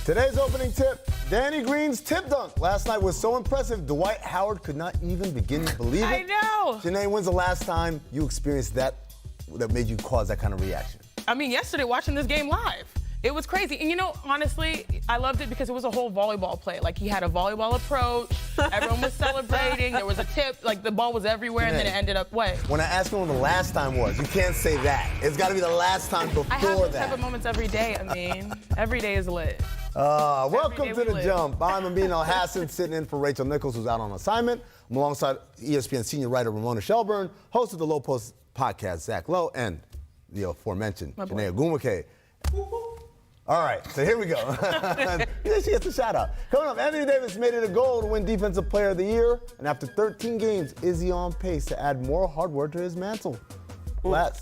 Today's opening tip, Danny Green's tip dunk last night was so impressive, Dwight Howard could not even begin to believe it. I know. Janae, when's the last time you experienced that made you cause that kind of reaction? I mean, yesterday watching this game live. It was crazy. And you know, honestly, I loved it because it was a whole volleyball play. Like, he had a volleyball approach. Everyone was celebrating. There was a tip. Like, the ball was everywhere, and then it ended up what? When I asked him when the last time was, you can't say that. It's got to be the last time before that. I have those type of moments every day. I mean, every day is lit. Welcome to The Jump. I'm Amin Al-Hassan, sitting in for Rachel Nichols, who's out on assignment. I'm alongside ESPN senior writer Ramona Shelburne, host of the Low Post podcast, Zach Lowe, and the aforementioned Janae Ogumake. All right, so here we go. She gets a shout out. Coming up, Anthony Davis made it a goal to win Defensive Player of the Year, and after 13 games, is he on pace to add more hardware to his mantle? But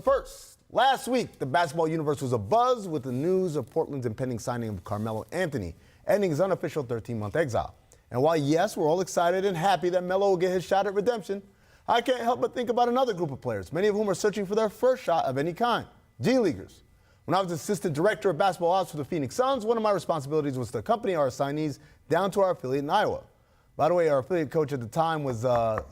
first, last week, the basketball universe was abuzz with the news of Portland's impending signing of Carmelo Anthony, ending his unofficial 13-month exile. And while, yes, we're all excited and happy that Melo will get his shot at redemption, I can't help but think about another group of players, many of whom are searching for their first shot of any kind, G-Leaguers. When I was assistant director of basketball ops for the Phoenix Suns, one of my responsibilities was to accompany our assignees down to our affiliate in Iowa. By the way, our affiliate coach at the time was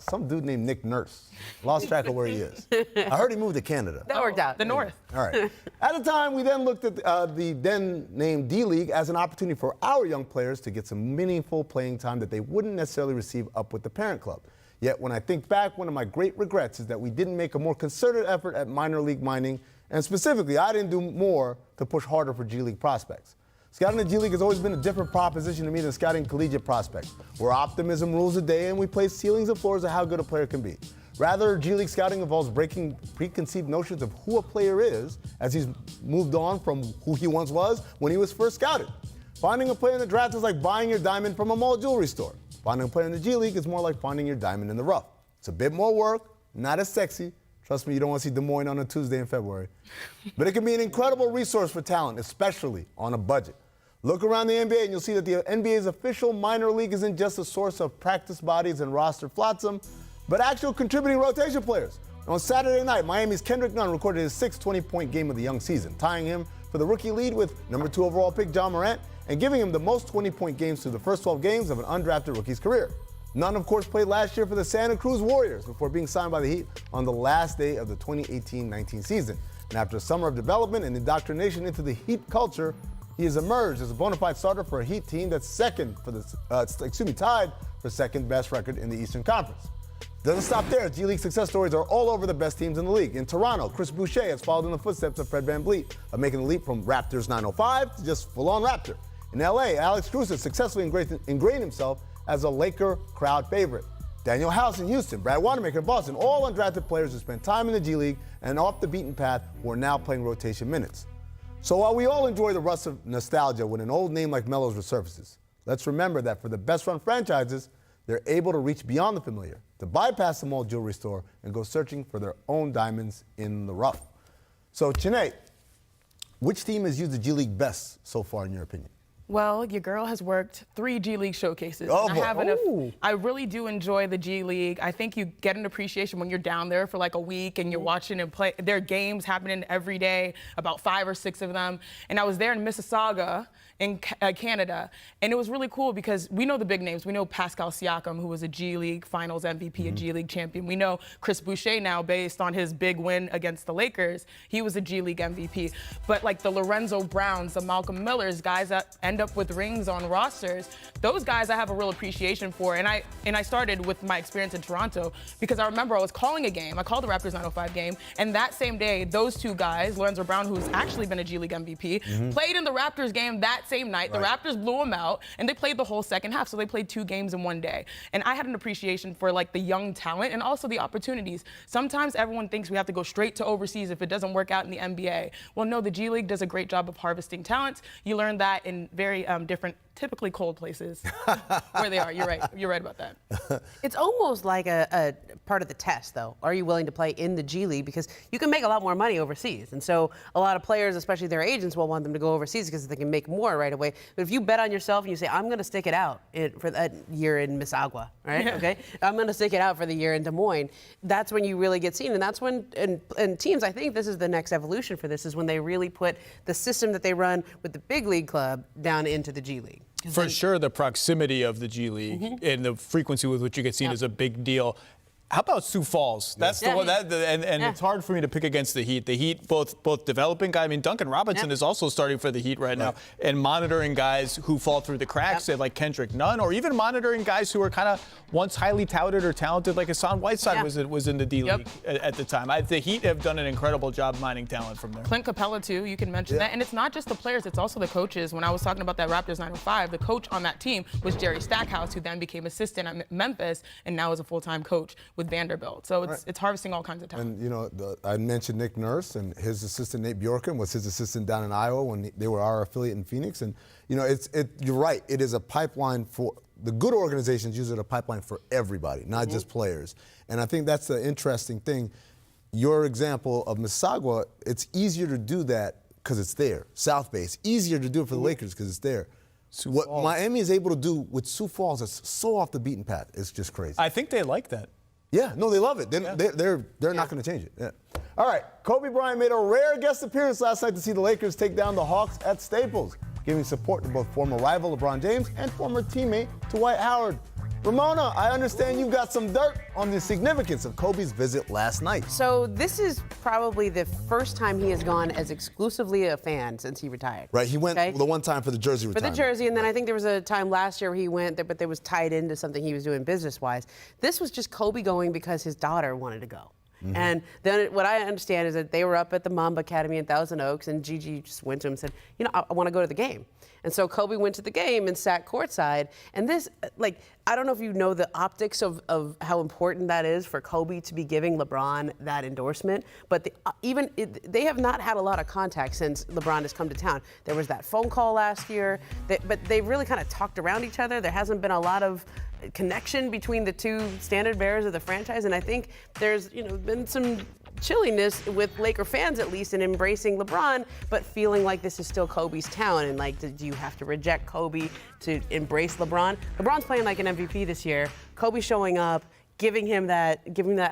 some dude named Nick Nurse. Lost track of where he is. I heard he moved to Canada. That worked out. The North. All right. At the time, we then looked at the then named D-League as an opportunity for our young players to get some meaningful playing time that they wouldn't necessarily receive up with the parent club. Yet when I think back, one of my great regrets is that we didn't make a more concerted effort at minor league mining, and specifically, I didn't do more to push harder for G-League prospects. Scouting the G-League has always been a different proposition to me than scouting collegiate prospects, where optimism rules the day and we place ceilings and floors of how good a player can be. Rather, G-League scouting involves breaking preconceived notions of who a player is as he's moved on from who he once was when he was first scouted. Finding a player in the draft is like buying your diamond from a mall jewelry store. Finding a player in the G-League is more like finding your diamond in the rough. It's a bit more work, not as sexy. Trust me, you don't want to see Des Moines on a Tuesday in February. But it can be an incredible resource for talent, especially on a budget. Look around the NBA and you'll see that the NBA's official minor league isn't just a source of practice bodies and roster flotsam, but actual contributing rotation players. On Saturday night, Miami's Kendrick Nunn recorded his sixth 20-point game of the young season, tying him for the rookie lead with number 2 overall pick John Morant and giving him the most 20-point games through the first 12 games of an undrafted rookie's career. Nunn, of course, played last year for the Santa Cruz Warriors before being signed by the Heat on the last day of the 2018-19 season. And after a summer of development and indoctrination into the Heat culture, he has emerged as a bona fide starter for a Heat team that's tied for second best record in the Eastern Conference. Doesn't stop there. G-League success stories are all over the best teams in the league. In Toronto, Chris Boucher has followed in the footsteps of Fred VanVleet of making the leap from Raptors 905 to just full-on Raptor. In LA, Alex Cruz has successfully ingrained himself as a Laker crowd favorite. Daniel House in Houston, Brad Wanamaker in Boston, all undrafted players who spent time in the G-League and off the beaten path who are now playing rotation minutes. So while we all enjoy the rush of nostalgia when an old name like Melo's resurfaces, let's remember that for the best-run franchises, they're able to reach beyond the familiar, to bypass the mall jewelry store and go searching for their own diamonds in the rough. So, Janae, which team has used the G-League best so far, in your opinion? Well, your girl has worked 3 G-League showcases. Oh, I really do enjoy the G-League. I think you get an appreciation when you're down there for like a week and you're watching and play. There are games happening every day, about 5 or 6 of them. And I was there in Mississauga in Canada, and it was really cool because we know the big names. We know Pascal Siakam, who was a G-League Finals MVP, a G-League champion. We know Chris Boucher now, based on his big win against the Lakers. He was a G-League MVP. But like the Lorenzo Browns, the Malcolm Millers, guys that end up with rings on rosters, those guys I have a real appreciation for. And I started with my experience in Toronto because I remember I was calling a game. I called the Raptors 905 game, and that same day, those 2 guys, Lorenzo Brown, who's actually been a G-League MVP, played in the Raptors game that same night. Right. The Raptors blew them out, and they played the whole second half, so they played 2 games in one day. And I had an appreciation for like the young talent and also the opportunities. Sometimes everyone thinks we have to go straight to overseas if it doesn't work out in the NBA. Well, no, the G-League does a great job of harvesting talent. You learn that in very different typically cold places where they are. You're right. You're right about that. It's almost like a part of the test, though. Are you willing to play in the G League? Because you can make a lot more money overseas. And so a lot of players, especially their agents, will want them to go overseas because they can make more right away. But if you bet on yourself and you say, I'm going to stick it out for that year in Mississauga, right? Yeah. Okay? I'm going to stick it out for the year in Des Moines. That's when you really get seen. And that's when, and teams, I think this is the next evolution for this, is when they really put the system that they run with the big league club down into the G League. For sure, the proximity of the G League and the frequency with which you get seen is a big deal. How about Sioux Falls? That's the one and it's hard for me to pick against the Heat. The Heat, both developing guys. I mean, Duncan Robinson is also starting for the Heat right now, and monitoring guys who fall through the cracks, like Kendrick Nunn, or even monitoring guys who were kind of once highly touted or talented, like Hassan Whiteside was in the D League at the time. The Heat have done an incredible job mining talent from there. Clint Capella too. You can mention that, and it's not just the players; it's also the coaches. When I was talking about that Raptors 905, the coach on that team was Jerry Stackhouse, who then became assistant at Memphis and now is a full-time coach with Vanderbilt. So it's harvesting all kinds of talent. And, you know, I mentioned Nick Nurse, and his assistant, Nate Bjorken, was his assistant down in Iowa when they were our affiliate in Phoenix. And, you know, you're right. It is a pipeline for the good organizations use it a pipeline for everybody, not just players. And I think that's the interesting thing. Your example of Mississauga, it's easier to do that because it's there. South Bay, it's easier to do it for the Lakers because it's there. What Miami is able to do with Sioux Falls is so off the beaten path. It's just crazy. I think they like that. Yeah, no, they love it. They're not going to change it. Yeah. All right, Kobe Bryant made a rare guest appearance last night to see the Lakers take down the Hawks at Staples, giving support to both former rival LeBron James and former teammate Dwight Howard. Ramona, I understand you've got some dirt on the significance of Kobe's visit last night. So this is probably the first time he has gone as exclusively a fan since he retired. Right, he went the one time for the jersey retirement. For the jersey, and then I think there was a time last year where he went there, but there was tied into something he was doing business-wise. This was just Kobe going because his daughter wanted to go. And then what I understand is that they were up at the Mamba Academy in Thousand Oaks, and Gigi just went to him and said, you know, I want to go to the game. And so Kobe went to the game and sat courtside. And this, like, I don't know if you know the optics of how important that is for Kobe to be giving LeBron that endorsement, but they have not had a lot of contact since LeBron has come to town. There was that phone call last year, but they've really kind of talked around each other. There hasn't been a lot of connection between the two standard bearers of the franchise, and I think there's been some chilliness with Laker fans, at least, in embracing LeBron, but feeling like this is still Kobe's town, and like, do you have to reject Kobe to embrace LeBron? LeBron's playing like an MVP this year. Kobe showing up, giving him that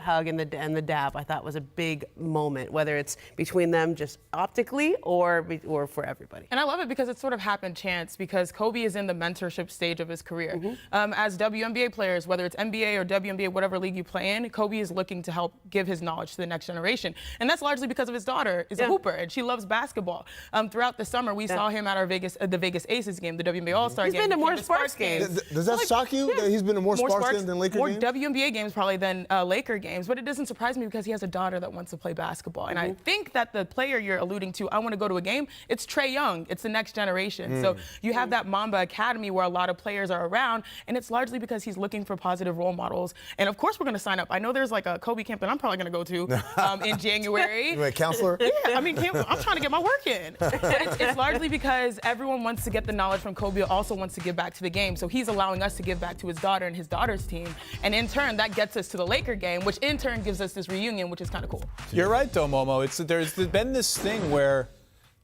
hug and the dap, I thought was a big moment, whether it's between them just optically or for everybody. And I love it because it sort of happened chance, because Kobe is in the mentorship stage of his career. As WNBA players, whether it's NBA or WNBA, whatever league you play in, Kobe is looking to help give his knowledge to the next generation. And that's largely because of his daughter is a hooper, and she loves basketball. Throughout the summer, we saw him at our the Vegas Aces game, the WNBA All-Star game. He's been to more Sparks games. Does that shock you that he's been to more Sparks games than Laker games? More WNBA games probably than Laker games, but it doesn't surprise me because he has a daughter that wants to play basketball. And I think that the player you're alluding to, I want to go to a game, it's Trae Young. It's the next generation. So you have that Mamba Academy where a lot of players are around, and it's largely because he's looking for positive role models. And of course we're going to sign up. I know there's like a Kobe camp that I'm probably going to go to in January. You a counselor? Yeah, I mean, I'm trying to get my work in. It's largely because everyone wants to get the knowledge from Kobe, also wants to give back to the game. So he's allowing us to give back to his daughter and his daughter's team. And in turn, that gets us to the Laker game, which in turn gives us this reunion, which is kind of cool. You're right, though, Momo. There's been this thing where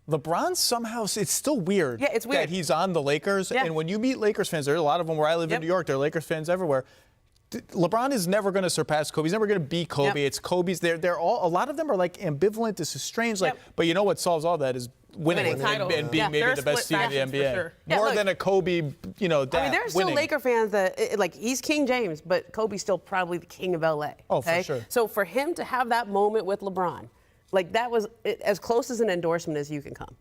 LeBron somehow, it's still weird, it's weird that he's on the Lakers. And when you meet Lakers fans, there are a lot of them where I live in New York, there are Lakers fans everywhere. LeBron is never going to surpass Kobe. He's never going to beat Kobe. It's Kobe's. They're all, a lot of them are like ambivalent. This is strange. But you know what solves all that is winning and being maybe the best team in the NBA. Sure. More than a Kobe, I mean, there's still Laker fans that, like, he's King James, but Kobe's still probably the king of LA. Oh, for sure. So for him to have that moment with LeBron, like, that was as close as an endorsement as you can come.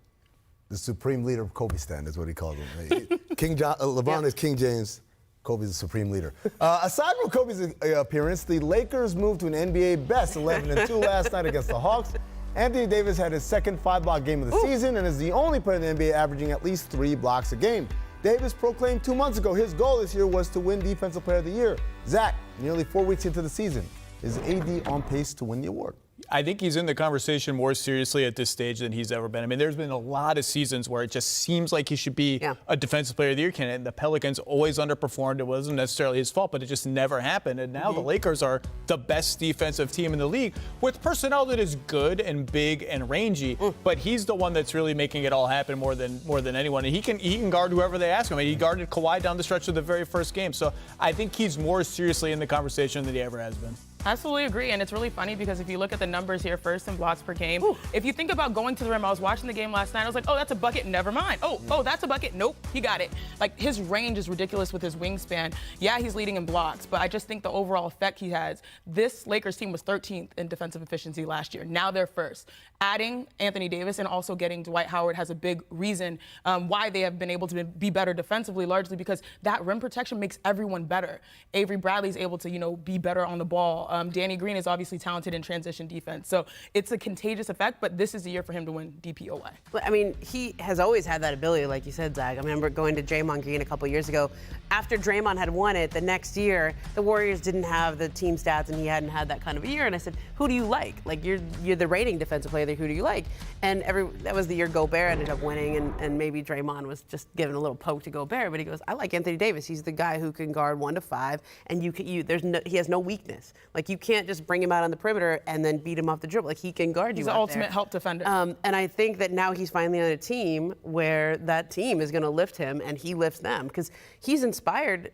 The supreme leader of Kobe stand is what he called him. LeBron is King James. Kobe's the supreme leader. Aside from Kobe's appearance, the Lakers moved to an NBA best 11-2 last night against the Hawks. Anthony Davis had his second 5-block game of the season and is the only player in the NBA averaging at least 3 blocks a game. Davis proclaimed 2 months ago his goal this year was to win Defensive Player of the Year. Zach, nearly 4 weeks into the season, is AD on pace to win the award? I think he's in the conversation more seriously at this stage than he's ever been. I mean, there's been a lot of seasons where it just seems like he should be a Defensive Player of the Year candidate. And the Pelicans always underperformed. It wasn't necessarily his fault, but it just never happened. And now the Lakers are the best defensive team in the league with personnel that is good and big and rangy. But he's the one that's really making it all happen more than anyone. And he can guard whoever they ask him. I mean, he guarded Kawhi down the stretch of the very first game. So I think he's more seriously in the conversation than he ever has been. Absolutely agree, and it's really funny because if you look at the numbers here, first in blocks per game, if you think about going to the rim, I was watching the game last night, I was like, oh, that's a bucket, never mind. Oh, that's a bucket, nope, he got it. Like, his range is ridiculous with his wingspan. Yeah, he's leading in blocks, but I just think the overall effect he has, this Lakers team was 13th in defensive efficiency last year. Now they're first. Adding Anthony Davis and also getting Dwight Howard has a big reason why they have been able to be better defensively, largely because that rim protection makes everyone better. Avery Bradley's able to, be better on the ball. Danny Green is obviously talented in transition defense. So it's a contagious effect, but this is the year for him to win DPOY. I mean, he has always had that ability, like you said, Zach. I remember going to Draymond Green a couple years ago. After Draymond had won it, the next year, the Warriors didn't have the team stats, and he hadn't had that kind of a year. And I said, who do you like? Like, you're the reigning defensive player. Who do you like? And that was the year Gobert ended up winning, and maybe Draymond was just giving a little poke to Gobert. But he goes, I like Anthony Davis. He's the guy who can guard 1 to 5, and he has no weakness. Like, you can't just bring him out on the perimeter and then beat him off the dribble. Like, he can guard you. He's the ultimate help defender. And I think that now he's finally on a team where that team is going to lift him, and he lifts them because he's inspired.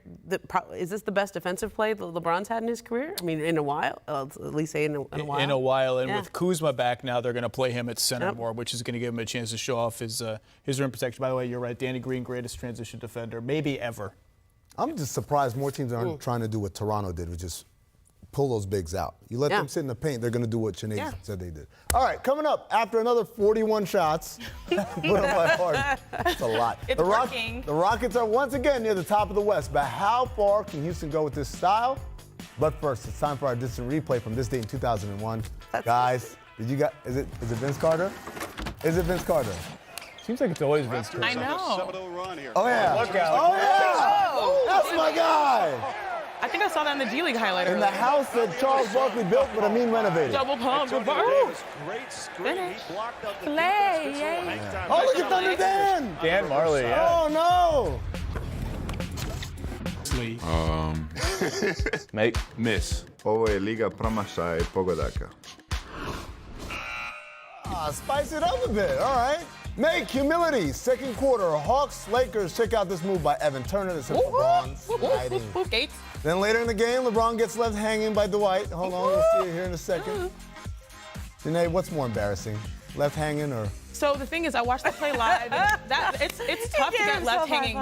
Is this the best defensive play that LeBron's had in his career? I mean, in a while. At least say in a while. In a while, and with Kuzma back now, they're going to play him at center more, which is going to give him a chance to show off his rim protection. By the way, you're right. Danny Green, greatest transition defender, maybe ever. I'm just surprised more teams aren't trying to do what Toronto did, which is pull those bigs out. You let them sit in the paint, they're going to do what Sinead said they did. All right, coming up, after another 41 shots, put up by Harden. That's a lot. It's working. The Rockets are once again near the top of the West, but how far can Houston go with this style? But first, it's time for our distant replay from this date in 2001. Guys, is it Vince Carter? Is it Vince Carter? Seems like it's always Vince Carter. I know. Oh, yeah. Look out. Oh, yeah. That's my guy. I think I saw that in the G League highlight In earlier. the house that Charles Barkley built, but Amin renovated. Double pump, reverse. Finish. Play. Oh, look at Thunder Dan. Dan Marley, yeah. Oh, no. Make. Miss. Ovo je liga promašaja I pogodaka. Spice it up a bit. All right. Make humility. Second quarter. Hawks, Lakers. Check out this move by Evan Turner. This is LeBron sliding. Gates. Then later in the game, LeBron gets left hanging by Dwight. Hold on, we'll see it here in a second. Janae, what's more embarrassing? Left hanging or? So the thing is, I watched the play live. It's tough to get left hanging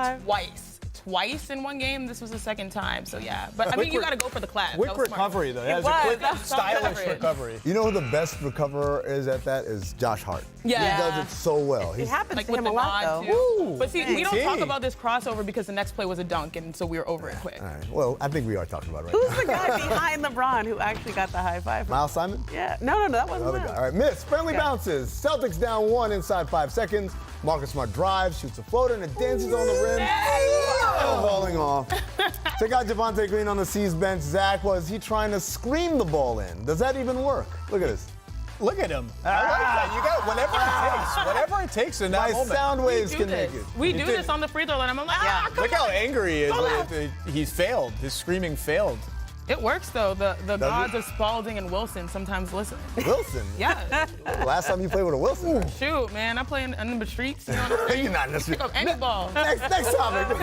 twice in one game. This was the second time, so yeah. But I mean, you got to go for the clap. Quick recovery, though. That was a quick, stylish recovery. You know who the best recoverer is at that? Is Josh Hart. Yeah. He does it so well. It happens Like to with him the a lot, nod, though. too. But see, we don't talk about this crossover because the next play was a dunk, and so we were over it quick. All right. Well, I think we are talking about it right Who's now. the guy behind LeBron who actually got the high five? Miles Simon? Yeah. No, that wasn't Other him. guy. All right, miss. Friendly bounces. Celtics down 1 inside 5 seconds. Marcus Smart drives, shoots a floater, and it dances on the rim. Falling off. Check out Javonte Green on the C's bench. Zach, was he trying to scream the ball in? Does that even work? Look at this. Look at him. I like that. You got whatever it takes in that My moment. sound waves can make it. We do this on the free throw line. I'm like, come Look how on. angry he is. He's failed. His screaming failed. It works, though. The gods of Spalding and Wilson sometimes listen. Wilson? Yeah. Last time you played with a Wilson? Shoot, man. I play in the streets. You know what I'm saying? You're not in the street. Pick up any ball. Next topic.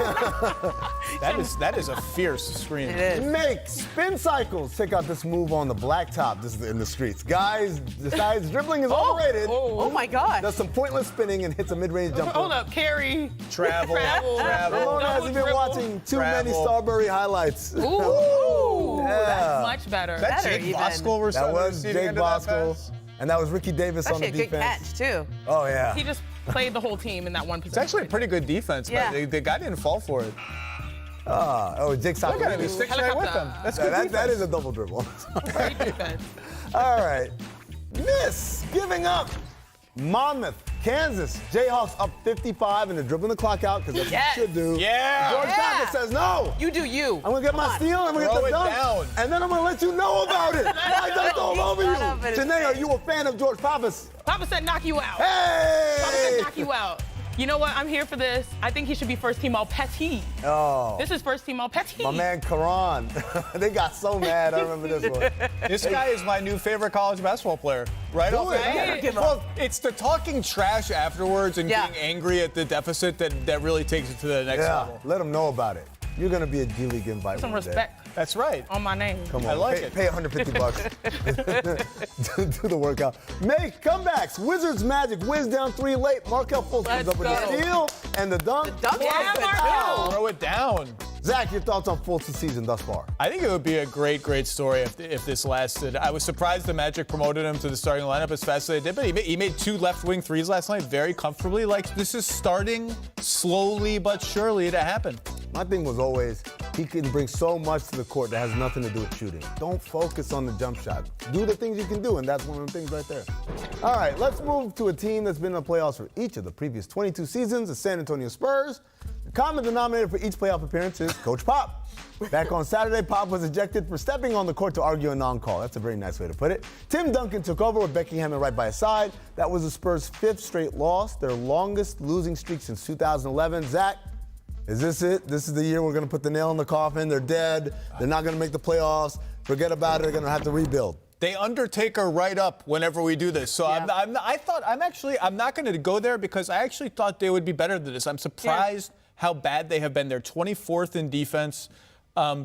That is a fierce scream. It is. Make spin cycles. Check out this move on the blacktop. This is in the streets. Guys, decides dribbling is overrated. Oh my God. Does some pointless spinning and hits a mid-range jumper. Hold up, carry. Travel. Ramon hasn't been dribble. watching too many Travel. Starbury highlights. Ooh, Yeah. that's much better. That Better Jake even. Bosco we're That was receiving Jake into that Bosco. pass? And that was Ricky Davis on Actually, the a good defense. catch, too. Oh, yeah. He just played the whole team in that one It's position. actually a pretty good defense, Yeah. but the guy didn't fall for it. Jake Look at him. He's Sacramento. sticking right with them. That's good That defense. is a double dribble. Great defense. All right. Miss giving up. Monmouth Kansas, Jayhawks up 55, and they're dribbling the clock out because that's what you should do. Yeah. George Packer says no. You do you. I'm going to get my steal, I'm going to Throw get the it dunk, down. and then I'm going to let you know about it. I dunked all over you. Janae, are you a fan of George Pappas? Papa said knock you out. Hey! Papa said knock you out. You know what? I'm here for this. I think he should be first team all Petit. Oh. This is first team all Petit. My man Karan. They got so mad. I remember this one. This guy is my new favorite college basketball player. Right Do off it. the bat. Give Well, it's the talking trash afterwards and Yeah. being angry at the deficit that really takes it to the next Yeah, level. let them know about it. You're going to be a D League invite Some one day. respect That's right. on my name. Come on, I like pay, it. Pay $150. do the workout. Make comebacks. Wizards Magic. Wiz down 3 late. Markel Fultz comes Let's up with the go. steal and the dunk. dunk Yeah, was Markel. Throw it down. Zach, your thoughts on Fultz's season thus far? I think it would be a great, great story if this lasted. I was surprised the Magic promoted him to the starting lineup as fast as they did, but he made 2 left-wing threes last night very comfortably. Like, this is starting slowly but surely to happen. My thing was always he can bring so much to the court that has nothing to do with shooting. Don't focus on the jump shot. Do the things you can do, and that's one of the things right there. All right, let's move to a team that's been in the playoffs for each of the previous 22 seasons, the San Antonio Spurs. The common denominator for each playoff appearance is Coach Pop. Back on Saturday, Pop was ejected for stepping on the court to argue a non-call. That's a very nice way to put it. Tim Duncan took over with Becky Hammond right by his side. That was the Spurs' 5th straight loss, their longest losing streak since 2011. Zach, is this it? This is the year we're going to put the nail in the coffin. They're dead. They're not going to make the playoffs. Forget about it. They're going to have to rebuild. They Undertaker right up whenever we do this. So Yeah. I'm not going to go there because I actually thought they would be better than this. I'm surprised how bad they have been. They're 24th in defense.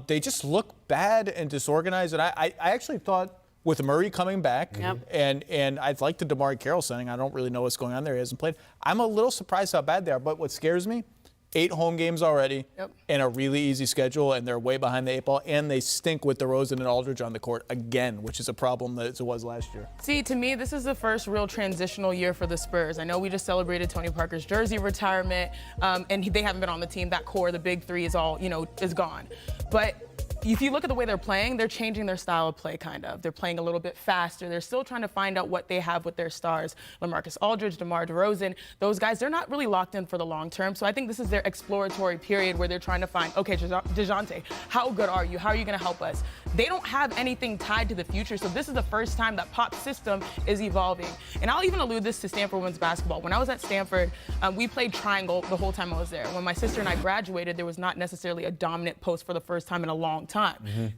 They just look bad and disorganized. And I actually thought with Murray coming back and I'd like the DeMar Carroll signing. I don't really know what's going on there. He hasn't played. I'm a little surprised how bad they are. But what scares me, 8 home games already and a really easy schedule, and they're way behind the 8 ball, and they stink with DeRozan and Aldridge on the court again, which is a problem that it was last year. See, to me, this is the first real transitional year for the Spurs. I know we just celebrated Tony Parker's jersey retirement, and they haven't been on the team. That core, the big three, is all, is gone. But if you look at the way they're playing, they're changing their style of play, kind of. They're playing a little bit faster. They're still trying to find out what they have with their stars. LaMarcus Aldridge, DeMar DeRozan, those guys, they're not really locked in for the long term. So I think this is their exploratory period where they're trying to find, okay, DeJounte, how good are you? How are you going to help us? They don't have anything tied to the future. So this is the first time that Pop's system is evolving. And I'll even allude this to Stanford women's basketball. When I was at Stanford, we played triangle the whole time I was there. When my sister and I graduated, there was not necessarily a dominant post for the first time in a long time.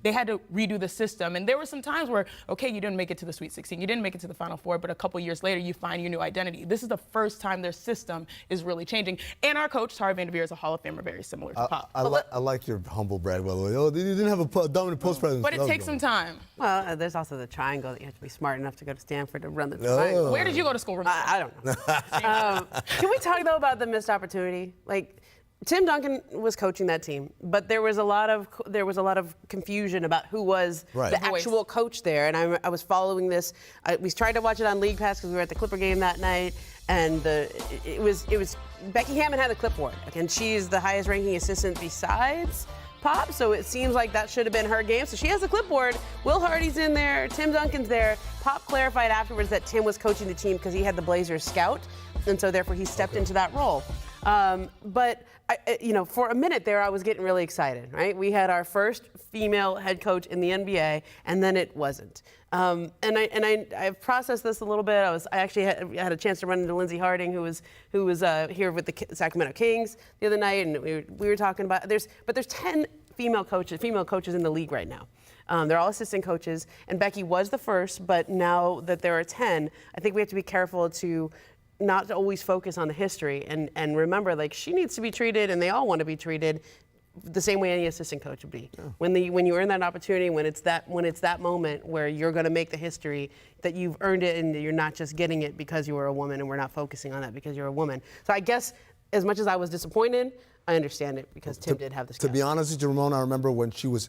They had to redo the system. And there were some times where, okay, you didn't make it to the Sweet 16, you didn't make it to the Final Four, but a couple years later, you find your new identity. This is the first time their system is really changing. And our coach, Tara Vanderveer, is a Hall of Famer, very similar to Pop. I like your humble brag, by the way. Oh, you didn't have a dominant post presence. But it takes some time. Well, there's also the triangle that you have to be smart enough to go to Stanford to run the triangle. Where did you go to school? Ramona? I don't know. Can we talk though about the missed opportunity? Like, Tim Duncan was coaching that team, but there was a lot of confusion about who was the actual coach there. And I was following this. We tried to watch it on League Pass because we were at the Clipper game that night, and it was Becky Hammond had the clipboard, and she's the highest ranking assistant besides Pop, so it seems like that should have been her game. So she has the clipboard. Will Hardy's in there. Tim Duncan's there. Pop clarified afterwards that Tim was coaching the team because he had the Blazers scout, and so therefore he stepped into that role. But for a minute there, I was getting really excited, right? We had our first female head coach in the NBA, and then it wasn't. And I've processed this a little bit. I actually had a chance to run into Lindsey Harding, who was here with the Sacramento Kings the other night, and we were talking about there's 10 female coaches in the league right now. They're all assistant coaches, and Becky was the first, but now that there are 10, I think we have to be careful to not always focus on the history and remember, like, she needs to be treated, and they all want to be treated the same way any assistant coach would be. Yeah. When you earn that opportunity, when it's that moment where you're going to make the history, that you've earned it, and you're not just getting it because you were a woman, and we're not focusing on that because you're a woman. So I guess as much as I was disappointed, I understand it because Tim did have this. To be honest with you, Ramona, I remember when she was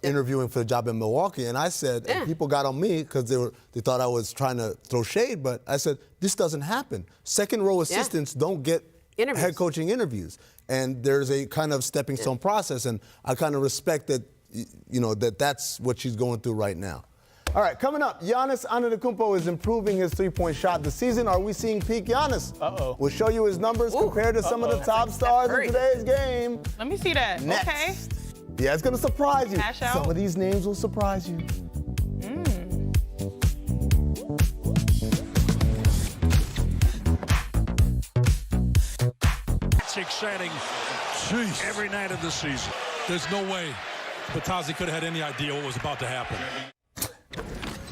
interviewing for the job in Milwaukee, and I said, and people got on me because they thought I was trying to throw shade, but I said, this doesn't happen. Second row assistants don't get head coaching interviews, and there's a kind of stepping stone process, and I kind of respect that, that's what she's going through right now. All right, coming up, Giannis Antetokounmpo is improving his three-point shot this season. Are we seeing peak Giannis? Uh-oh. We'll show you his numbers compared to some of the top stars in today's game. Let me see that. Next. Okay. Yeah, it's going to surprise you. Cash out. Some of these names will surprise you. It's exciting every night of the season. There's no way Batazzi could have had any idea what was about to happen.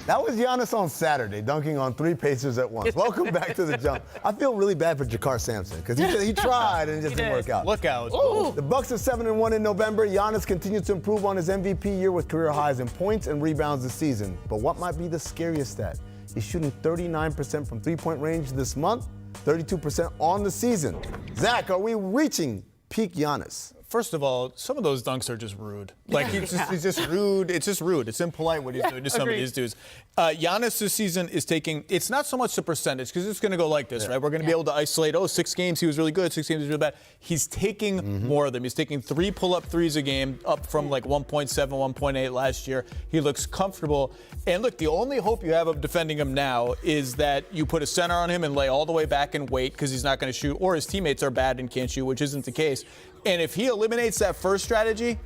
That was Giannis on Saturday, dunking on 3 Pacers at once. Welcome back to the jump. I feel really bad for Jakar Sampson because he tried and it just didn't work out. Look out. Ooh. The Bucks are 7-1 in November. Giannis continues to improve on his MVP year with career highs in points and rebounds this season. But what might be the scariest stat? He's shooting 39% from three-point range this month, 32% on the season. Zach, are we reaching peak Giannis? First of all, some of those dunks are just rude. Like, he's just rude. It's just rude. It's impolite what he's doing to some of these dudes. Giannis this season is taking, it's not so much the percentage, because it's going to go like this, right? We're going to be able to isolate, 6 games he was really good, 6 games he was really bad. He's taking more of them. He's taking 3 pull-up threes a game, up from like 1.7, 1.8 last year. He looks comfortable. And look, the only hope you have of defending him now is that you put a center on him and lay all the way back and wait, because he's not going to shoot, or his teammates are bad and can't shoot, which isn't the case. And if he eliminates that first strategy,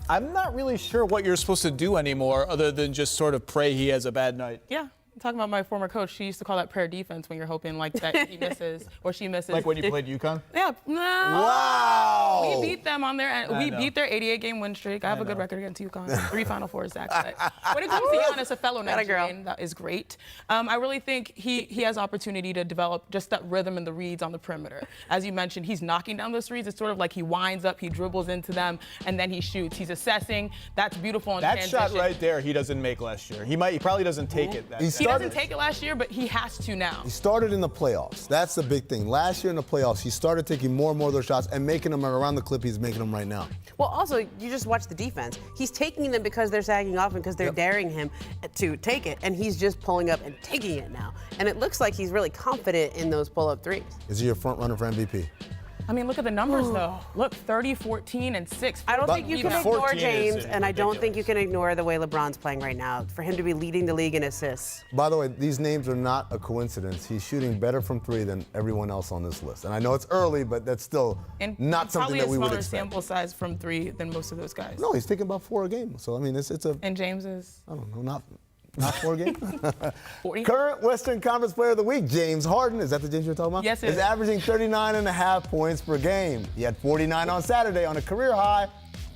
I'm not really sure what you're supposed to do anymore other than just sort of pray he has a bad night. Yeah. I'm talking about my former coach. She used to call that prayer defense when you're hoping like that he misses or she misses. Like when you played UConn? Yeah. No. Wow. We beat them on their we beat their 88-game win streak. I have a good record against UConn. 3 Final Fours, Zach. But when it comes to Giannis, a fellow Nigerian, that is great. I really think he has opportunity to develop just that rhythm and the reads on the perimeter. As you mentioned, he's knocking down those threes. It's sort of like he winds up, he dribbles into them, and then he shoots. He's assessing. That's beautiful in that transition. shot right there, he doesn't make last year. He probably doesn't take it. He doesn't take it last year, but he has to now. He started in the playoffs. That's the big thing. Last year in the playoffs, he started taking more and more of those shots and making them around the clip he's making them right now. Well, also, you just watch the defense. He's taking them because they're sagging off and because they're daring him to take it, and he's just pulling up and taking it now. And it looks like he's really confident in those pull-up threes. Is he your front runner for MVP? I mean, look at the numbers, though. Look, 30, 14, and 6. I don't think you can ignore 14 James, is and I don't think you ridiculous. can ignore the way LeBron's playing right now. For him to be leading the league in assists. By the way, these names are not a coincidence. He's shooting better from 3 than everyone else on this list. And I know it's early, but that's still not something that we would probably a expect. smaller sample size from 3 than most of those guys. No, he's taking about 4 a game. So, I mean, it's a, And James is I don't know, not 4 a game. 40. Current Western Conference Player of the Week, James Harden. Is that the James you're talking about? Yes, it is. is. Averaging 39.5 points per game. He had 49 on Saturday on a career high,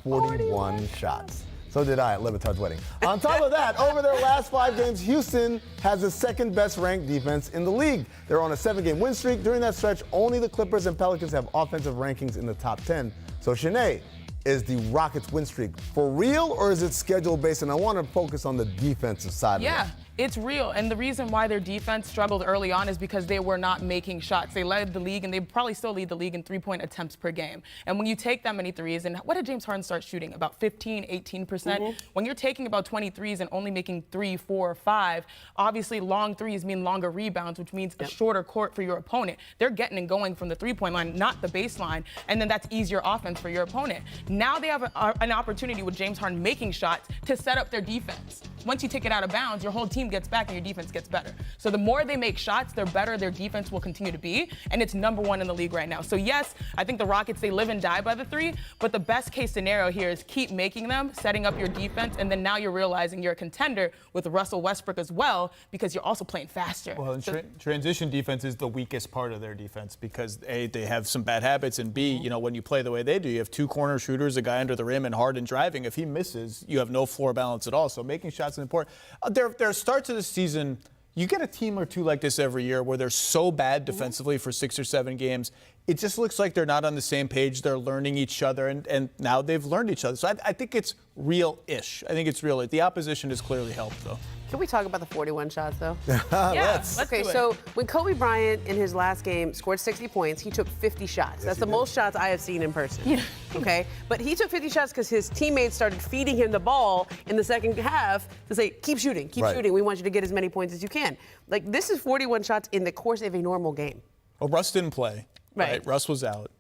41 shots. So did I at Levitar's wedding. On top of that, over their last 5 games, Houston has the 2nd best ranked defense in the league. They're on a 7-game win streak. During that stretch, only the Clippers and Pelicans have offensive rankings in the top 10. So Shanae, is the Rockets win streak for real, or is it schedule based? And I want to focus on the defensive side of it. Yeah, it's real. And the reason why their defense struggled early on is because they were not making shots. They led the league, and they probably still lead the league in 3-point attempts per game. And when you take that many threes, and what did James Harden start shooting? About 15, 18%? When you're taking about 20 threes and only making 3, 4, 5, obviously long threes mean longer rebounds, which means a shorter court for your opponent. They're getting and going from the 3-point line, not the baseline, and then that's easier offense for your opponent. Now they have an opportunity with James Harden making shots to set up their defense. Once you take it out of bounds, your whole team gets back and your defense gets better. So the more they make shots, the better their defense will continue to be, and it's #1 in the league right now. So yes, I think the Rockets, they live and die by the 3, but the best case scenario here is keep making them, setting up your defense, and then now you're realizing you're a contender with Russell Westbrook as well, because you're also playing faster. Well, and transition defense is the weakest part of their defense because A, they have some bad habits, and B, you know, when you play the way they do, you have 2 corner shooters, a guy under the rim, and Harden driving. If he misses, you have no floor balance at all. So making shots is important. Their starts of the season, you get a team or two like this every year where they're so bad defensively for 6 or 7 games. It just looks like they're not on the same page. They're learning each other, and now they've learned each other. So I think it's real-ish. I think it's real. The opposition has clearly helped, though. Can we talk about the 41 shots, though? Let's Okay, do it. so when Kobe Bryant in his last game scored 60 points, he took 50 shots. That's the most shots I have seen in person. Okay? But he took 50 shots because his teammates started feeding him the ball in the second half to say, keep shooting, keep shooting. We want you to get as many points as you can. Like, this is 41 shots in the course of a normal game. Well, Russ didn't play. Right. Russ was out.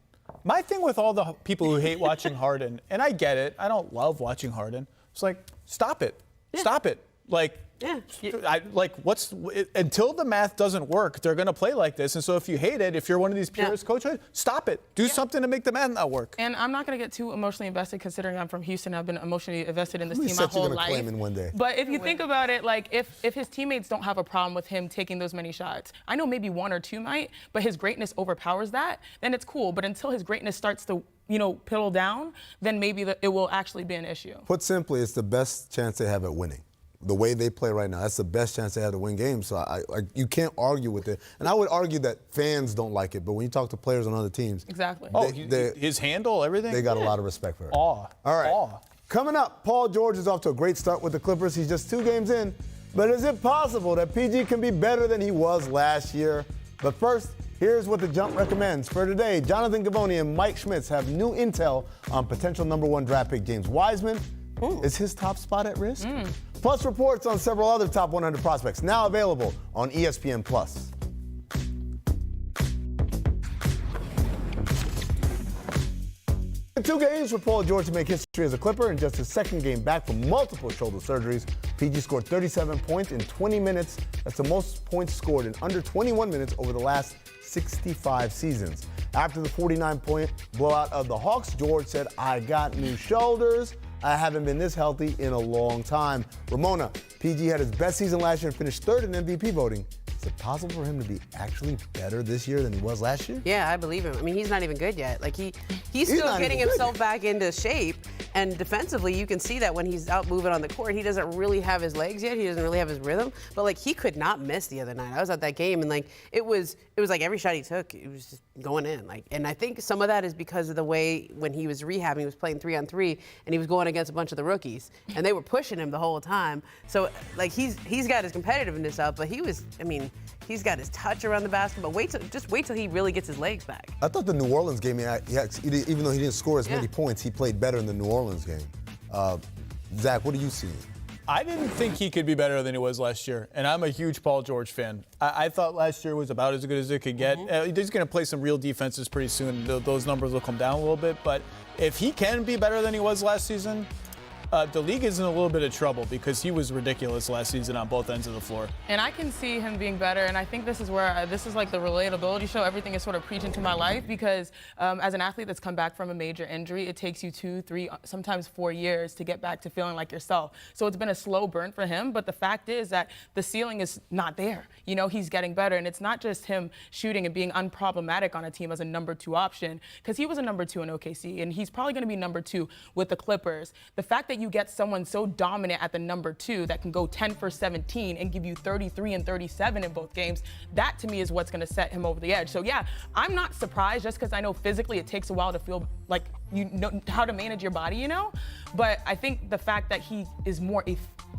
My thing with all the people who hate watching Harden, and I get it, I don't love watching Harden, it's like, stop it. Stop it. Like, Yeah. until the math doesn't work, they're going to play like this. And so if you hate it, if you're one of these purist coaches, stop it. Do something to make the math not work. And I'm not going to get too emotionally invested considering I'm from Houston. I've been emotionally invested in this Who team said my you're whole gonna life. claim in one day? But if you think about it, like if his teammates don't have a problem with him taking those many shots, I know maybe one or two might, but his greatness overpowers that, then it's cool. But until his greatness starts to, piddle down, then maybe it will actually be an issue. Put simply, it's the best chance they have at winning. The way they play right now, that's the best chance they have to win games. So you can't argue with it. And I would argue that fans don't like it, but when you talk to players on other teams, Exactly. His handle, everything? they got a lot of respect for it. Awe. All right. Awe. Coming up, Paul George is off to a great start with the Clippers. He's just 2 games in. But is it possible that PG can be better than he was last year? But first, here's what The Jump recommends. For today, Jonathan Givony and Mike Schmitz have new intel on potential #1 draft pick James Wiseman. Is his top spot at risk? Plus reports on several other top 100 prospects, now available on ESPN+. In 2 games for Paul George to make history as a Clipper, in just his 2nd game back from multiple shoulder surgeries, PG scored 37 points in 20 minutes. That's the most points scored in under 21 minutes over the last 65 seasons. After the 49-point blowout of the Hawks, George said, "I got new shoulders. I haven't been this healthy in a long time." Ramona, PG had his best season last year and finished 3rd in MVP voting. Is it possible for him to be actually better this year than he was last year? Yeah, I believe him. I mean, he's not even good yet. Like he's still not getting even good himself yet. back into shape. And defensively, you can see that when he's out moving on the court, he doesn't really have his legs yet. He doesn't really have his rhythm. But like he could not miss the other night. I was at that game and like it was like every shot he took, it was just going in. And I think some of that is because of the way when he was rehabbing, he was playing 3-on-3 and he was going against a bunch of the rookies and they were pushing him the whole time. So like he's got his competitiveness up, but he's got his touch around the basket. But just wait till he really gets his legs back. I thought the New Orleans game, even though he didn't score as many points, he played better in the New Orleans game. Zach, what do you see? I didn't think he could be better than he was last year, and I'm a huge Paul George fan. I thought last year was about as good as it could get. He's going to play some real defenses pretty soon. Those numbers will come down a little bit, but if he can be better than he was last season, the league is in a little bit of trouble because he was ridiculous last season on both ends of the floor. And I can see him being better, and I think this is where this is like the relatability show. Everything is sort of preaching to my life because as an athlete that's come back from a major injury, it takes you 2, 3, sometimes 4 years to get back to feeling like yourself. So it's been a slow burn for him, but the fact is that the ceiling is not there. He's getting better, and it's not just him shooting and being unproblematic on a team as a #2 option, because he was a #2 in OKC, and he's probably going to be #2 with the Clippers. The fact that you get someone so dominant at the #2 that can go 10 for 17 and give you 33 and 37 in both games, that to me is what's going to set him over the edge. So yeah, I'm not surprised just because I know physically it takes a while to feel like you know how to manage your body, but I think the fact that he is more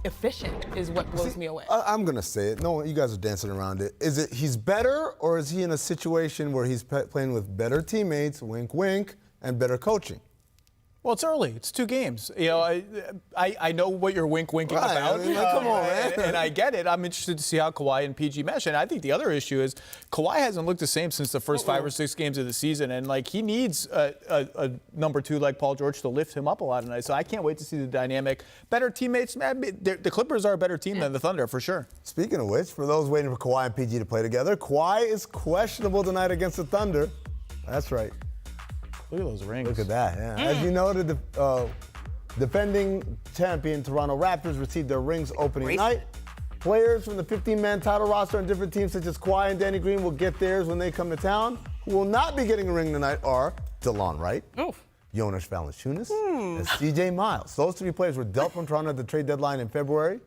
efficient is what blows me away. I'm going to say it. No, you guys are dancing around it. Is it he's better, or is he in a situation where he's playing with better teammates, wink, wink, and better coaching? Well, it's early. It's 2 games. I know what you're winking Right, about. I mean, come on, man. And I get it. I'm interested to see how Kawhi and PG mesh. And I think the other issue is Kawhi hasn't looked the same since the first 5 or 6 games of the season. And he needs a #2 like Paul George to lift him up a lot tonight. So I can't wait to see the dynamic. Better teammates, man. The Clippers are a better team than the Thunder for sure. Speaking of which, for those waiting for Kawhi and PG to play together, Kawhi is questionable tonight against the Thunder. That's right. Look at those rings. Look at that. Yeah. As you know, the defending champion Toronto Raptors received their rings opening night. Players from the 15-man title roster on different teams such as Kawhi and Danny Green will get theirs when they come to town. Who will not be getting a ring tonight are DeLon Wright, Jonas Valanciunas, and CJ Miles. Those 3 players were dealt from Toronto at the trade deadline in February.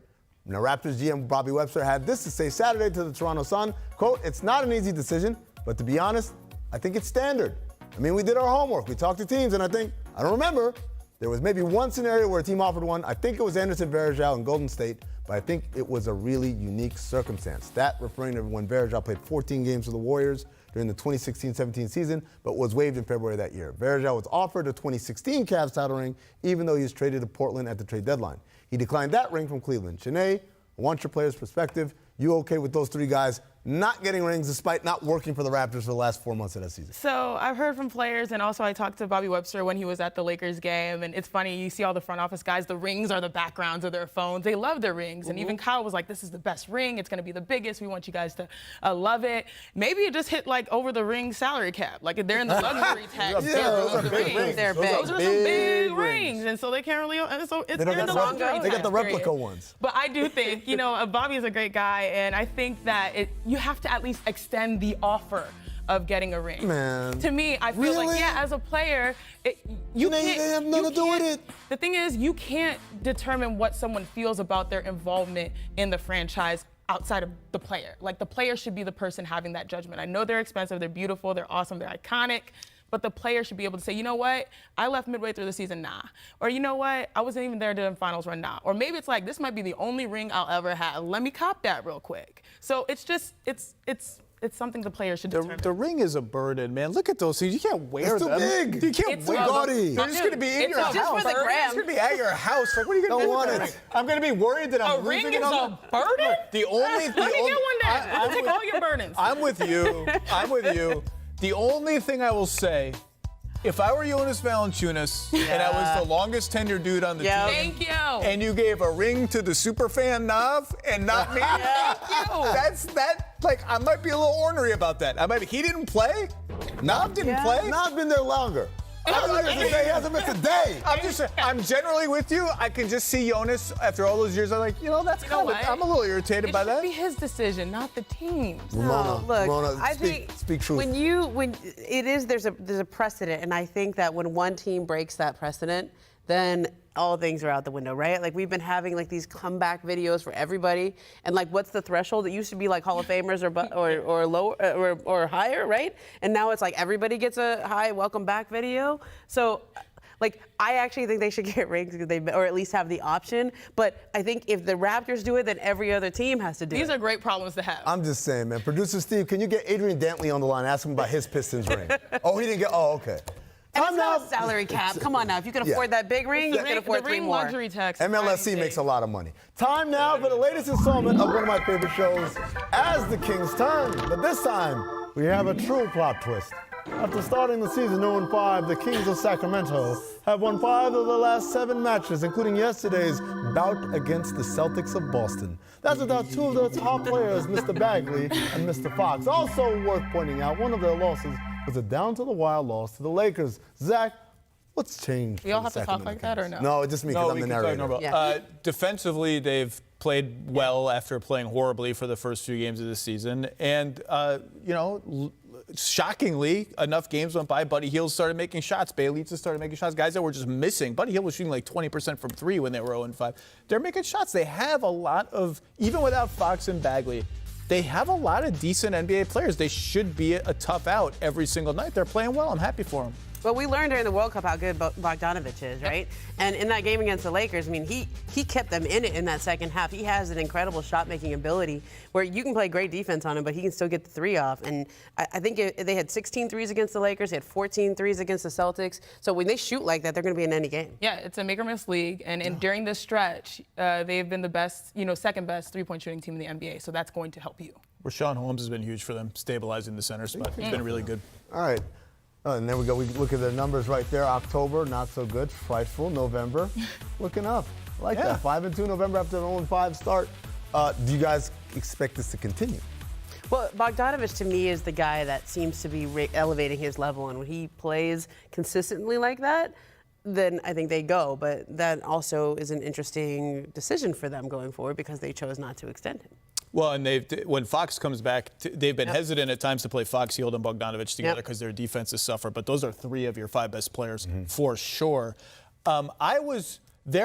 Now, Raptors GM Bobby Webster had this to say Saturday to the Toronto Sun, quote, "It's not an easy decision, but to be honest, I think it's standard. We did our homework. We talked to teams, and I don't remember. There was maybe one scenario where a team offered one. I think it was Anderson Varejao in Golden State, but I think it was a really unique circumstance." That referring to when Varejao played 14 games for the Warriors during the 2016-17 season, but was waived in February that year. Varejao was offered a 2016 Cavs title ring, even though he was traded to Portland at the trade deadline. He declined that ring from Cleveland. Shanae, I want your player's perspective. You okay with those 3 guys not getting rings despite not working for the Raptors for the last 4 months of that season? So I've heard from players, and also I talked to Bobby Webster when he was at the Lakers game, and it's funny, you see all the front office guys, the rings are the backgrounds of their phones. They love their rings, and even Kyle was like, this is the best ring. It's going to be the biggest. We want you guys to love it. Maybe it just hit like over the ring salary cap. Like they're in the luxury tax. those are the big rings. They're Those big. are Those are some big rings, and so they can't really. And so it's They don't they're in got the the luxury replica- they got the tax replica period. ones. But I do think, Bobby is a great guy, and I think that you have to at least extend the offer of getting a ring. Man. To me, I feel Really? like, as a player, you They can't. have nothing to do with can't- it. The thing is, you can't determine what someone feels about their involvement in the franchise outside of the player. Like, the player should be the person having that judgment. I know they're expensive, they're beautiful, they're awesome, they're iconic, but the player should be able to say, you know what, I left midway through the season, nah. Or you know what, I wasn't even there during finals run, nah. Or maybe it's like, this might be the only ring I'll ever have. Let me cop that real quick. So it's just, it's something the player should determine. The ring is a burden, man. Look at those things. You can't wear It's too them. big. You can't It's wear gaudy. them. They're just going to be in It's your house. just for the gram. It's going to be at your house. Like, what are you going to Don't do want with it. that ring? I'm going to be worried that I'm A ring losing is it. a burden? Look, the only. Let me get one then. I'll take all your burdens. I'm with you. I'm with you. The only thing I will say, if I were Jonas Valanciunas and I was the longest tenured dude on the Yeah. team, Thank you. and you gave a ring to the superfan Nav and not me, like, I might be a little ornery about that. He didn't play. Nav didn't play. Nav's been there longer. He hasn't missed a day. I'm just saying, I'm generally with you. I can just see Jonas after all those years. I'm like, that's kind of, what? I'm a little irritated It by should that. be his decision, not the team's. Ramona, Look, Ramona, I speak think truth. there's a precedent, and I think that when one team breaks that precedent, then all things are out the window, right? Like, we've been having like these comeback videos for everybody, and like, what's the threshold? It used to be like Hall of Famers or lower or higher, right? And now it's like everybody gets a high welcome back video. So, like, I actually think they should get rings, or at least have the option. But I think if the Raptors do it, then every other team has to do it. These are great problems to have. I'm just saying, man. Producer Steve, can you get Adrian Dantley on the line? Ask him about his Pistons ring. Oh, he didn't get. Oh, okay. And Time it's not now. a salary cap. Come on now. If you can afford that big ring, you can afford the three ring more. luxury tax. is MLSC crazy. makes a lot of money. Time now for the latest installment of one of my favorite shows, As the King's Turn. But this time, we have a true plot twist. After starting the season 0-5, the Kings of Sacramento have won 5 of the last 7 matches, including yesterday's bout against the Celtics of Boston. That's without 2 of their top players, Mr. Bagley and Mr. Fox. Also worth pointing out, one of their losses was a down-to-the-wire loss to the Lakers. Zach, what's changed? We all for have the to talk Sacramento like that or Kings? no? No, just me, because I'm the we can talk narrator. normal. Yeah. Defensively, they've played well after playing horribly for the first few games of the season. And, shockingly, enough games went by, Buddy Hield started making shots. Bjelica started making shots. Guys that were just missing. Buddy Hield was shooting like 20% from 3 when they were 0-5. They're making shots. They have a lot of, even without Fox and Bagley, they have a lot of decent NBA players. They should be a tough out every single night. They're playing well. I'm happy for them. Well, we learned during the World Cup how good Bogdanovich is, right? And in that game against the Lakers, I mean, he kept them in it in that second half. He has an incredible shot-making ability where you can play great defense on him, but he can still get the 3 off. And I think they had 16 threes against the Lakers. They had 14 threes against the Celtics. So when they shoot like that, they're going to be in any game. Yeah, it's a make-or-miss league, and during this stretch, they've been the best, second best three-point shooting team in the NBA. So that's going to help you. Rashawn Holmes has been huge for them, stabilizing the center spot. He's been really good. All right. And there we go. We look at the numbers right there. October, not so good. Frightful. November, looking up. I like that. 5-2 November after an 0-5 start. Do you guys expect this to continue? Well, Bogdanovich to me is the guy that seems to be elevating his level, and when he plays consistently like that, then I think they go. But that also is an interesting decision for them going forward because they chose not to extend him. Well, and when Fox comes back, they've been hesitant at times to play Fox, Hield, and Bogdanovich together because their defenses suffer. But those are 3 of your 5 best players for sure. Their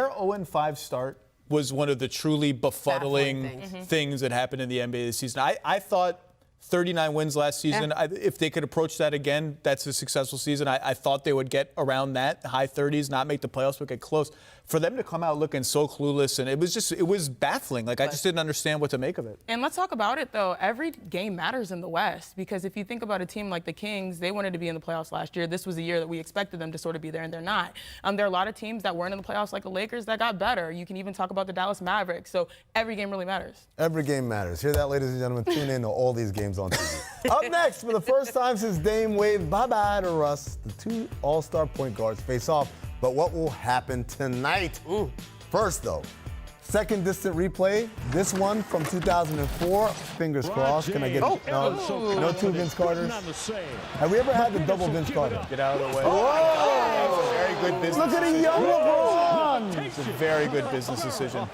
0-5 start was one of the truly befuddling things that happened in the NBA this season. I thought 39 wins last season. Yeah. If they could approach that again, that's a successful season. I thought they would get around that, high 30s, not make the playoffs, but get close. For them to come out looking so clueless, and it was baffling. Like, I just didn't understand what to make of it. And let's talk about it, though. Every game matters in the West, because if you think about a team like the Kings, they wanted to be in the playoffs last year. This was the year that we expected them to sort of be there, and they're not. There are a lot of teams that weren't in the playoffs, like the Lakers, that got better. You can even talk about the Dallas Mavericks. So every game really matters. Every game matters. Hear that, ladies and gentlemen? Tune in to all these games on TV. Up next, for the first time since Dame waved bye-bye to Russ, the two all-star point guards face off. But what will happen tonight? First, though, second distant replay. This one from 2004. Fingers crossed. Can I get no two Vince Carters? Have we ever had the double Vince Carter? Get out of the way. Whoa! That's a very good business. Look at a young LeBron. It's a very good business decision.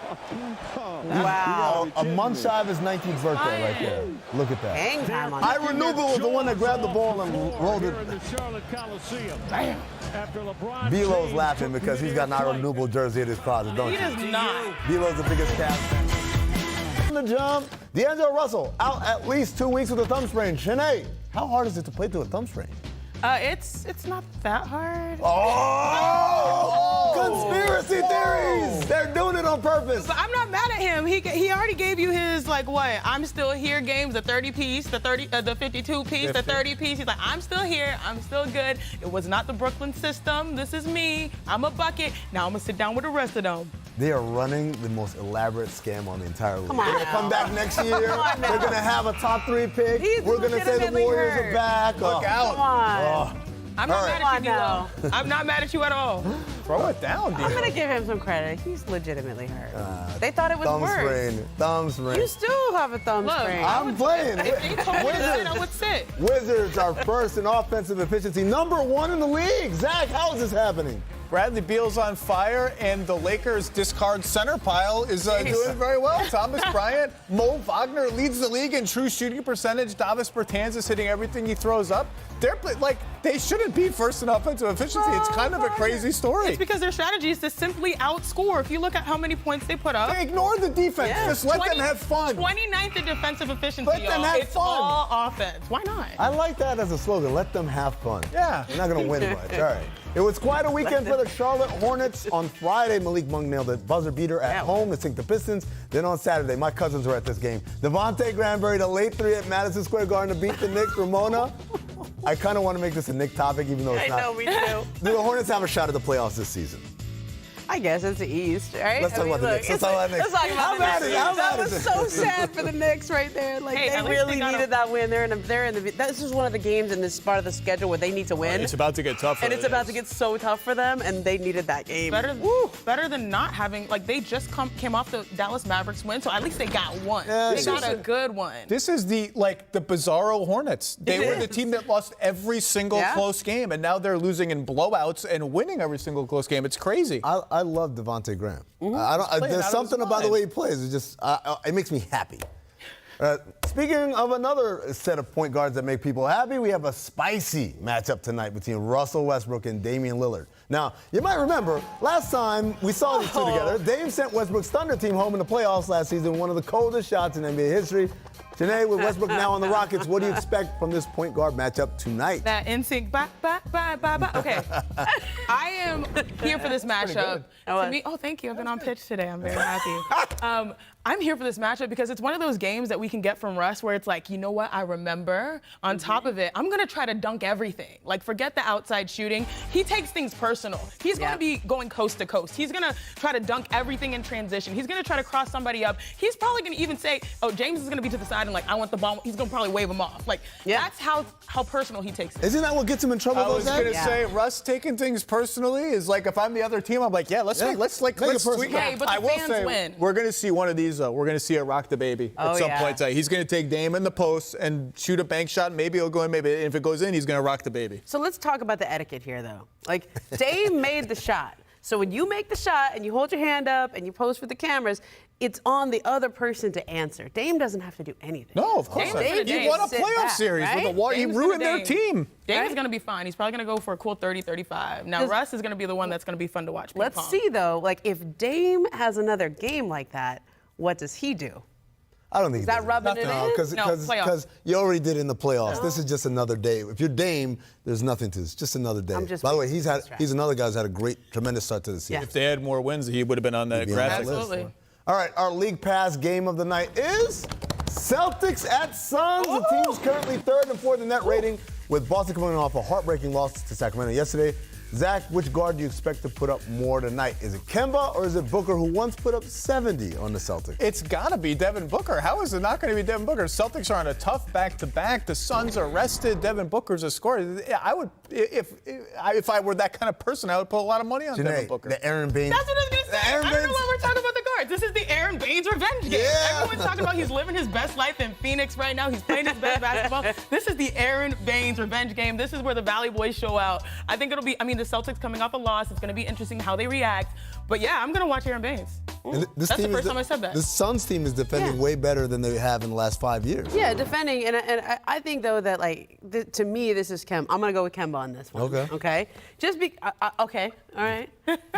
Wow. A month shy of his 19th birthday right there. Look at that. Hang time on Ira Newble was the one that grabbed the ball and rolled it. Damn. Belo's laughing because he's got an Ira Newble jersey in his closet, don't He you? does not. Belo's the biggest Cavs fan. On the jump, D'Angelo Russell out at least 2 weeks with a thumb sprain. Shanae, how hard is it to play through a thumb sprain? It's not that hard. Oh! Conspiracy theories! They're doing it on purpose. But I'm not mad at him. He already gave you his, like, what? I'm still here games, the 30-piece, the 52-piece, the 30-piece. He's like, I'm still here. I'm still good. It was not the Brooklyn system. This is me. I'm a bucket. Now I'm going to sit down with the rest of them. They are running the most elaborate scam on the entire league. Come on They're going to come back next year. They're going to have a top 3 pick. He's We're going to say the legitimately Warriors hurt. are back. Look out. Come on. I'm not mad at you, Come D'Lo. I'm not mad at you at all. Throw it down, I'm dude. going to give him some credit. He's legitimately hurt. They thought it was Thumb worse. sprain. Thumb sprain. You still have a thumb Look, sprain. I'm playing. If they told me to sit, I would sit. Wizards are first in offensive efficiency, #1 in the league. Zach, how is this happening? Bradley Beal's on fire, and the Lakers' discard center pile is doing very well. Thomas Bryant, Mo Wagner leads the league in true shooting percentage. Davis Bertans is hitting everything he throws up. They shouldn't be first in offensive efficiency. It's kind of a crazy story. It's because their strategy is to simply outscore. If you look at how many points they put up. They ignore the defense. Yeah. Just let them have fun. 29th in defensive efficiency, Let them y'all. have It's fun. all offense. Why not? I like that as a slogan. Let them have fun. Yeah. They're not going to win much. All right. It was quite a weekend for the Charlotte Hornets. On Friday, Malik Monk nailed a buzzer beater at home to sink the Pistons. Then on Saturday, my cousins were at this game. Devontae Graham buried a late 3 at Madison Square Garden to beat the Knicks. Ramona, I kind of want to make this a Knick topic, even though it's not. I know, me too. Do the Hornets have a shot at the playoffs this season? I guess it's the East, right? Let's talk about the Knicks. Let's talk about the Knicks. Let's talk about How the bad Knicks. is- how That bad is was it? so sad for the Knicks right there. Like Hey, they at least really they got needed a- that win. They're in the. This is one of the games in this part of the schedule where they need to win, It's about to get tougher. and it's about to get so tough for them, and they needed that game. Better than not having, like, they just came off the Dallas Mavericks win, so at least they got one. Yeah, They got a good one. This is the bizarro Hornets. They It were the is. team that lost every single Yeah. close game, and now they're losing in blowouts and winning every single close game. It's crazy. I love Devontae Graham. playing out There's of something his about the mind. way he plays. It just it makes me happy. Speaking of another set of point guards that make people happy, we have a spicy matchup tonight between Russell Westbrook and Damian Lillard. Now, you might remember, last time we saw these two together, Dame sent Westbrook's Thunder team home in the playoffs last season, one of the coldest shots in NBA history. Janae, with Westbrook now on the Rockets, what do you expect from this point guard matchup tonight? That NSYNC, bye, bye, bye, bye, bye. Okay. I am here for this matchup. To me, oh, thank you. I've been on pitch today. I'm very happy. I'm here for this matchup because it's one of those games that we can get from Russ where it's like, you know what, I remember. On top of it, I'm going to try to dunk everything. Like, forget the outside shooting. He takes things personal. He's going to be going coast to coast. He's going to try to dunk everything in transition. He's going to try to cross somebody up. He's probably going to even say, oh, James is going to be to the side and, like, I want the ball. He's going to probably wave him off. Like, that's how personal he takes it. Isn't that what gets him in trouble, I though, was Zach? gonna say Russ taking things personally is like if I'm the other team, I'm like, yeah, let's Make it personal. tweak. Hey, but the I will fans say win. we're gonna see one of these. We're gonna see a rock the baby at some point. He's gonna take Dame in the post and shoot a bank shot. Maybe it'll go in. Maybe if it goes in, he's gonna rock the baby. So let's talk about the etiquette here, though. Like, Dame made the shot. So when you make the shot and you hold your hand up and you pose for the cameras, it's on the other person to answer. Dame doesn't have to do anything. No, of course not. Dame He won a sit playoff back, series with the right? He Dame's ruined gonna their team. Dame is Right? going to be fine. He's probably going to go for a cool 30, 35. Now, Russ is going to be the one that's going to be fun to watch. Let's see, though, like, if Dame has another game like that, what does he do? I don't think Is that rubbing it in? No, playoffs. Because you already did it in the playoffs. This is just another day. If you're Dame, there's nothing to this. Just another day. By the way, he's another guy who's had a tremendous start to the season. If they had more wins, he would have been on that graphic. Absolutely. All right, our League Pass game of the night is Celtics at Suns. The team's currently third and fourth in net rating, with Boston coming off a heartbreaking loss to Sacramento yesterday. Zach, which guard do you expect to put up more tonight? Is it Kemba or is it Booker, who once put up 70 on the Celtics? It's got to be Devin Booker. How is it not going to be Devin Booker? Celtics are on a tough back-to-back. The Suns are rested. Devin Booker's a scorer. I would, if I were that kind of person, I would put a lot of money on Devin Booker. The Aaron Baines. That's what I was going to say. I don't know why we're talking about the guards. This is the Aaron Baines revenge game. Yeah. Everyone's talking about he's living his best life in Phoenix right now. He's playing his best basketball. This is the Aaron Baines revenge game. This is where the Valley Boys show out. I think it'll be, the Celtics coming off a loss. It's going to be interesting how they react. But yeah, I'm going to watch Aaron Baines. That's the first time I said that. The Suns team is defending way better than they have in the last 5 years. Yeah, defending, and I think though that to me this is Kemba. I'm gonna go with Kemba on this one. Okay. Okay. Okay. All right.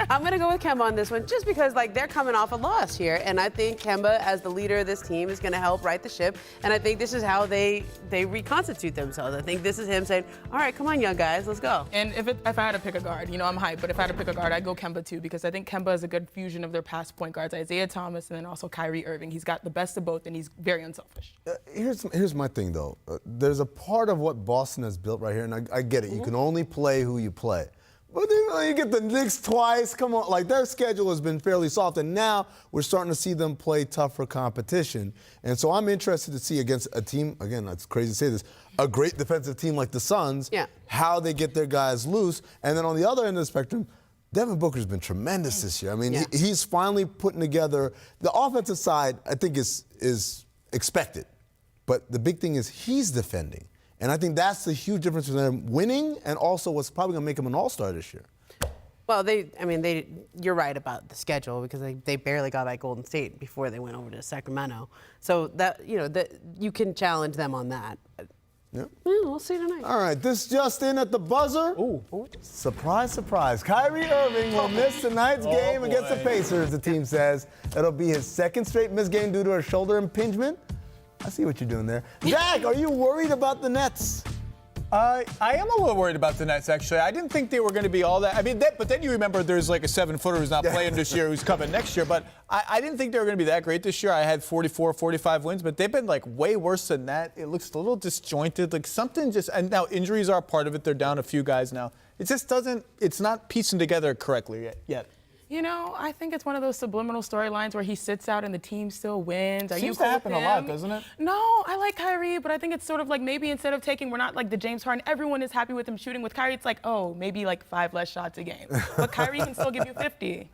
I'm gonna go with Kemba on this one, just because they're coming off a loss here, and I think Kemba, as the leader of this team, is gonna help right the ship. And I think this is how they reconstitute themselves. I think this is him saying, "All right, come on, young guys, let's go." And if I had to pick a guard, I'm hyped, but if I had to pick a guard, I'd go Kemba too, because I think Kemba is a good fusion of their past point guards, Isaiah Thomas and then also Kyrie Irving. He's got the best of both, and he's very unselfish. Here's my thing, though. There's a part of what Boston has built right here, and I get it. You can only play who you play. But then you get the Knicks twice. Come on, their schedule has been fairly soft, and now we're starting to see them play tougher competition. And so I'm interested to see against a team, again, it's crazy to say this, a great defensive team like the Suns, how they get their guys loose. And then on the other end of the spectrum, Devin Booker's been tremendous this year. He's finally putting together the offensive side. I think is expected, but the big thing is he's defending, and I think that's the huge difference between them winning and also what's probably going to make him an all-star this year. Well, you're right about the schedule, because they barely got by Golden State before they went over to Sacramento. So that you can challenge them on that. Yeah. We'll see tonight. All right, this just in at the buzzer. Ooh. Surprise, surprise. Kyrie Irving will miss tonight's game against the Pacers, the team says. It'll be his second straight missed game due to a shoulder impingement. I see what you're doing there. Zach, are you worried about the Nets? I am a little worried about the Nets, actually. I didn't think they were going to be all that. But then you remember there's a 7-footer who's not playing this year who's coming next year. But I didn't think they were going to be that great this year. I had 44, 45 wins, but they've been way worse than that. It looks a little disjointed. Something just, and now injuries are part of it. They're down a few guys now. It just it's not piecing together correctly yet. I think it's one of those subliminal storylines where he sits out and the team still wins. Seems to happen a lot, doesn't it? No, I like Kyrie, but I think it's sort of maybe instead of we're not like the James Harden, everyone is happy with him shooting. With Kyrie, it's maybe 5 less shots a game. But Kyrie can still give you 50.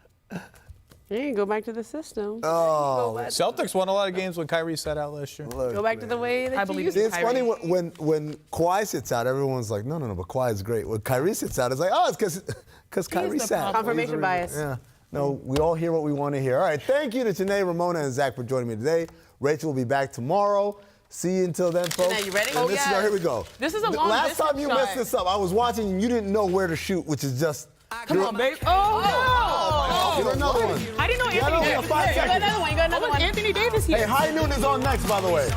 You can go back to the system. Oh. Celtics won a lot of games when Kyrie sat out last year. Go back to the way that you used to. It's funny when Kawhi sits out, everyone's like, no, but Kawhi's great. When Kyrie sits out, it's it's because Kyrie sat. Confirmation bias. Yeah. No, we all hear what we want to hear. All right, thank you to Janae, Ramona, and Zach for joining me today. Rachel will be back tomorrow. See you until then, folks. Janae, you ready? And here we go. This is a long Last time you shot. messed this up, I was watching and you didn't know where to shoot, which is just... Come on, babe. Oh, Get another one. I didn't know Anthony Davis. You got another one. Anthony Davis here. Hey, High Noon is on next, by the way.